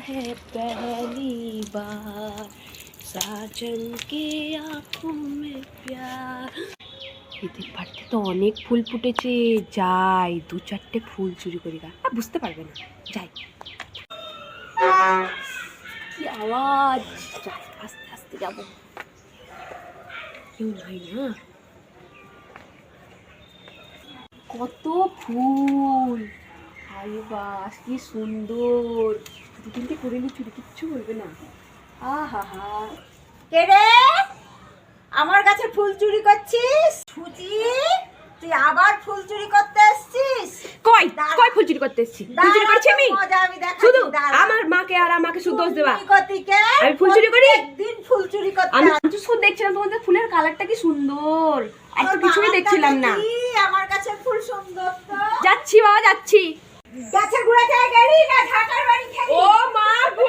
है पहली बार साजन के आँखों में प्यार। এদের বাড়িতে তো অনেক ফুল ফুটেছে, যাই দু চারটে ফুল চুরি করি গা, বুঝতে পারবে না, যাই। কি আওয়াজ, যাই আস্তে আস্তে যাবো, কেউ নাই না। কত ফুল, আরে বাস কি সুন্দর, দু তিনটে করে নি চুরি, কিচ্ছু বলবে না। আহা হা, কে রে আমার কাছে ফুল চুরি করছিস? সুচি, তুই আবার ফুল চুরি করতে এসেছিস? কই কই ফুল চুরি করতে এসেছি? ফুল চুরি করছি আমি? শুধু আমার মাকে আর আমাকে শুধু দোষ দেবা? আমি ফুল চুরি করি? একদিন ফুল চুরি করতে আমি শুধু দেখছিলাম তোমাদের ফুলের কালারটা কি সুন্দর, আর তো কিছুই দেখছিলাম না। আমার কাছে ফুল সুন্দর তো। যাচ্ছি বাবা, যাচ্ছি। গাছের গুড়া থেকে গেলি না ঢাকার বাড়ি থেকে? ও মা গো।